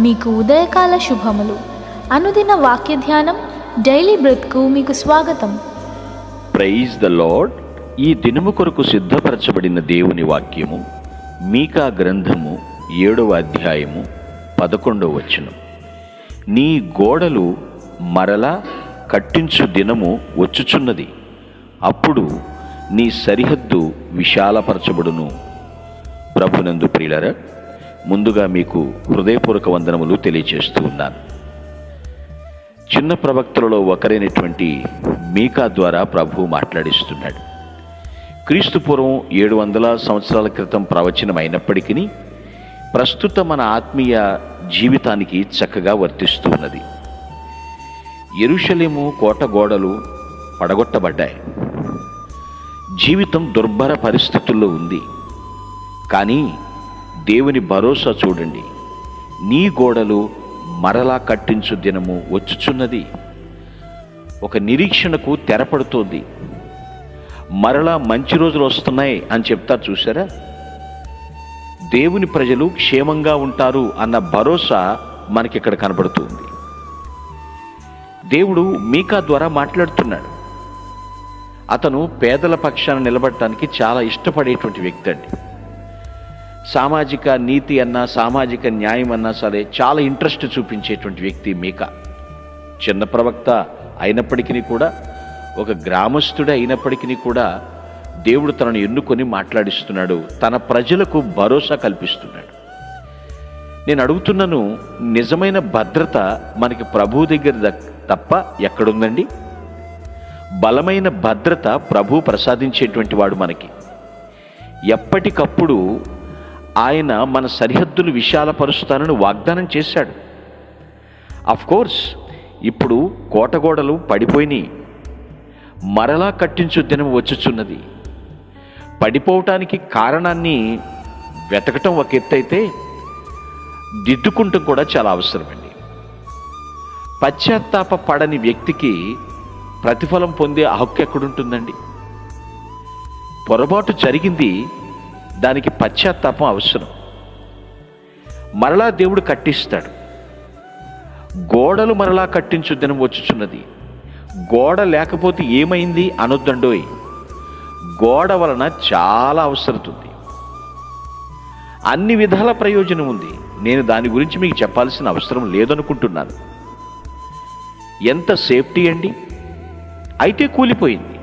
మీకు ఉదయకాల శుభములు. అనుదిన వాక్య ధ్యానం డైలీ బ్రెత్కు మీకు స్వాగతం. Praise the Lord. ఈ దినము కొరకు సిద్ధపరచబడిన దేవుని వాక్యము మీకా గ్రంథము 7వ అధ్యాయము 11వ వచనం. నీ గోడలు మరలా కట్టించు దినము వచ్చుచున్నది, అప్పుడు నీ సరిహద్దు విశాలపరచబడును. ప్రభునందు ప్రియులారా, ముందుగా మీకు హృదయపూర్వక వందనములు తెలియజేస్తూ ఉన్నాను. చిన్న ప్రవక్తలలో ఒకరైనటువంటి మీకా ద్వారా ప్రభువు మాట్లాడిస్తున్నాడు. క్రీస్తు పూర్వం 700 సంవత్సరాల క్రితం ప్రవచనం అయినప్పటికీ ప్రస్తుత మన ఆత్మీయ జీవితానికి చక్కగా వర్తిస్తూ ఉన్నది. యెరూషలేము కోట గోడలు పడగొట్టబడ్డాయి. జీవితం దుర్భర పరిస్థితుల్లో ఉంది. కానీ దేవుని భరోసా చూడండి, నీ గోడలు మరలా కట్టించు దినము వచ్చుచున్నది. ఒక నిరీక్షణకు తెరపడుతోంది. మరలా మంచి రోజులు వస్తున్నాయి అని చెప్తారు చూసారా. దేవుని ప్రజలు క్షేమంగా ఉంటారు అన్న భరోసా మనకిక్కడ కనబడుతుంది. దేవుడు మీకా ద్వారా మాట్లాడుతున్నాడు. అతను పేదల పక్షాన నిలబడటానికి చాలా ఇష్టపడేటువంటి వ్యక్తి అండి. సామాజిక నీతి అన్నా సామాజిక న్యాయం అన్నా సరే చాలా ఇంట్రెస్ట్ చూపించేటువంటి వ్యక్తి మీకా. చిన్న ప్రవక్త అయినప్పటికీ కూడా, ఒక గ్రామస్తుడే అయినప్పటికీ కూడా దేవుడు తనను ఎన్నుకొని మాట్లాడిస్తున్నాడు. తన ప్రజలకు భరోసా కల్పిస్తున్నాడు. నేను అడుగుతున్నాను, నిజమైన భద్రత మనకి ప్రభువు దగ్గర తప్ప ఎక్కడుందండి? బలమైన భద్రత ప్రభు ప్రసాదించేటువంటి వాడు మనకి. ఎప్పటికప్పుడు ఆయన మన సరిహద్దులు విశాలపరుస్తానని వాగ్దానం చేశాడు. కోర్స్ ఇప్పుడు కోటగోడలు పడిపోయినాయి, మరలా కట్టించు దినం వచ్చుచున్నది. పడిపోవటానికి కారణాన్ని వెతకటం ఒక ఎత్తైతే, దిద్దుకుంటం కూడా చాలా అవసరమండి. పశ్చాత్తాప పడని వ్యక్తికి ప్రతిఫలం పొందే హక్కు ఎక్కడుంటుందండి? పొరపాటు జరిగింది, దానికి పశ్చాత్తాపం అవసరం. మరలా దేవుడు కట్టిస్తాడు. గోడలు మరలా కట్టించు దినం వచ్చుచున్నది. గోడ లేకపోతే ఏమైంది అనొద్దండోయ్. గోడ వలన చాలా అవసరం ఉంది, అన్ని విధాల ప్రయోజనం ఉంది. నేను దాని గురించి మీకు చెప్పాల్సిన అవసరం లేదనుకుంటున్నాను. ఎంత సేఫ్టీ అండి! అయితే కూలిపోయింది,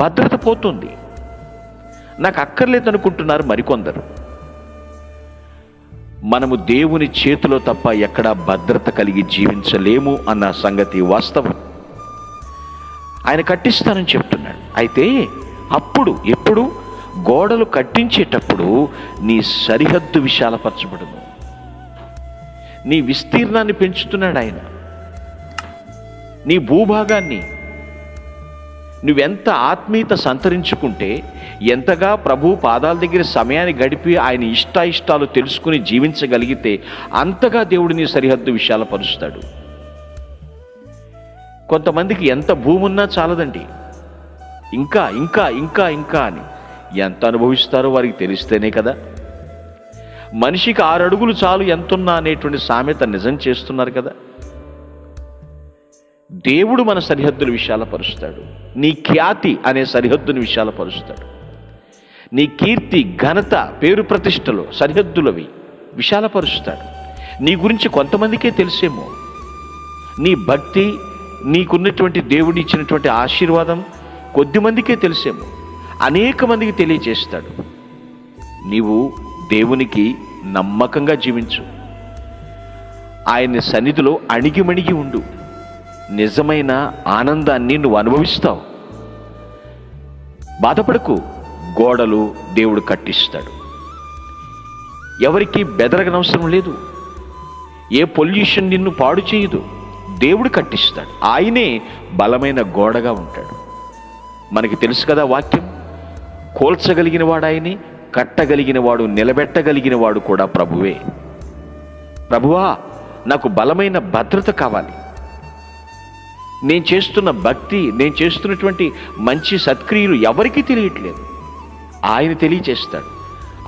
భద్రత పోతుంది. నాకు అక్కర్లేదనుకుంటున్నారు మరికొందరు. మనము దేవుని చేతిలో తప్ప ఎక్కడా భద్రత కలిగి జీవించలేము అన్న సంగతి వాస్తవం. ఆయన కట్టిస్తానని చెప్తున్నాడు. అయితే అప్పుడు ఎప్పుడు? గోడలు కట్టించేటప్పుడు నీ సరిహద్దు విశాలపరచబడును. నీ విస్తీర్ణాన్ని పెంచుతున్నాడు ఆయన. నీ భూభాగాన్ని నువ్వెంత ఆత్మీయత సంతరించుకుంటే, ఎంతగా ప్రభు పాదాల దగ్గర సమయాన్ని గడిపి ఆయన ఇష్టాయిష్టాలు తెలుసుకుని జీవించగలిగితే అంతగా దేవుడు నీ సరిహద్దు విశాలపరుస్తాడు. కొంతమందికి ఎంత భూమి ఉన్నా చాలదండి, ఇంకా ఇంకా ఇంకా ఇంకా అని ఎంత అనుభవిస్తారో వారికి తెలిస్తేనే కదా. మనిషికి 6 అడుగులు చాలు ఎంతున్నా అనేటువంటి సామెత నిజం చేస్తున్నారు కదా. దేవుడు మన సరిహద్దులు విశాలపరుస్తాడు. నీ ఖ్యాతి అనే సరిహద్దును విశాలపరుస్తాడు. నీ కీర్తి, ఘనత, పేరు ప్రతిష్టలు సరిహద్దులవి విశాలపరుస్తాడు. నీ గురించి కొంతమందికే తెలిసేమో. నీ భక్తి, నీకున్నటువంటి దేవుడు ఇచ్చినటువంటి ఆశీర్వాదం కొద్దిమందికే తెలిసేమో. అనేక మందికి తెలియజేస్తాడు. నీవు దేవునికి నమ్మకంగా జీవించు. ఆయన సన్నిధిలో అణిగిమణిగి ఉండు. నిజమైన ఆనందాన్ని నువ్వు అనుభవిస్తావు. బాధపడకు, గోడలు దేవుడు కట్టిస్తాడు. ఎవరికి బెదరగనవసరం లేదు. ఏ పొల్యూషన్ నిన్ను పాడు చేయదు. దేవుడు కట్టిస్తాడు. ఆయనే బలమైన గోడగా ఉంటాడు. మనకి తెలుసు కదా వాక్యం. కోల్చగలిగిన వాడు ఆయనే, కట్టగలిగిన వాడు, నిలబెట్టగలిగిన వాడు కూడా ప్రభువే. ప్రభువా, నాకు బలమైన భద్రత కావాలి. నేను చేస్తున్న భక్తి, నేను చేస్తున్నటువంటి మంచి సత్క్రియలు ఎవరికీ తెలియట్లేదు. ఆయన తెలియచేస్తాడు.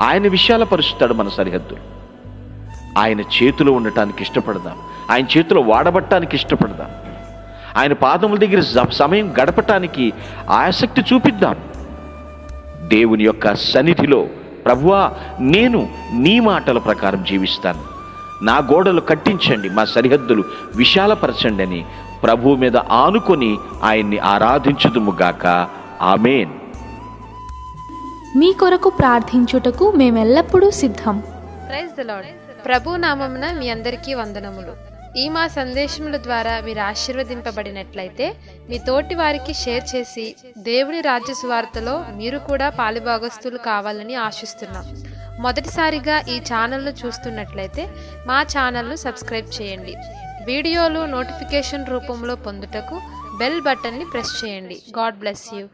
ఆయన విశాలపరుస్తాడు మన సరిహద్దులు. ఆయన చేతిలో ఉండటానికి ఇష్టపడదాం. ఆయన చేతిలో వాడబట్టడానికి ఇష్టపడదాం. ఆయన పాదముల దగ్గర సమయం గడపటానికి ఆసక్తి చూపిద్దాం. దేవుని యొక్క సన్నిధిలో, ప్రభువా, నేను నీ మాటల ప్రకారం జీవిస్తాను, నా గోడలు కట్టించండి, మా సరిహద్దులు విశాలపరచండి అని ప్రభువు మీద ఆనుకొని ఆయన్ని ఆరాధించుదుముగాక. ఆమేన్. మీ కొరకు ప్రార్థించుటకు మేమెల్లప్పుడూ సిద్ధం. Praise the lord. ప్రభు నామమున మీ అందరికీ వందనములు. ఈ మా సందేశముల ద్వారా మీరు ఆశీర్వదింపబడినట్లయితే మీ తోటి వారికి షేర్ చేసి దేవుని రాజ్య సువార్తలో మీరు కూడా పాలుభాగస్తులు కావాలని ఆశిస్తున్నాం. మొదటిసారిగా ఈ ఛానల్ను చూస్తున్నట్లయితే మా ఛానల్ను సబ్స్క్రైబ్ చేయండి. వీడియోలు నోటిఫికేషన్ రూపంలో పొందుటకు బెల్ బటన్ని ప్రెస్ చేయండి. God bless you.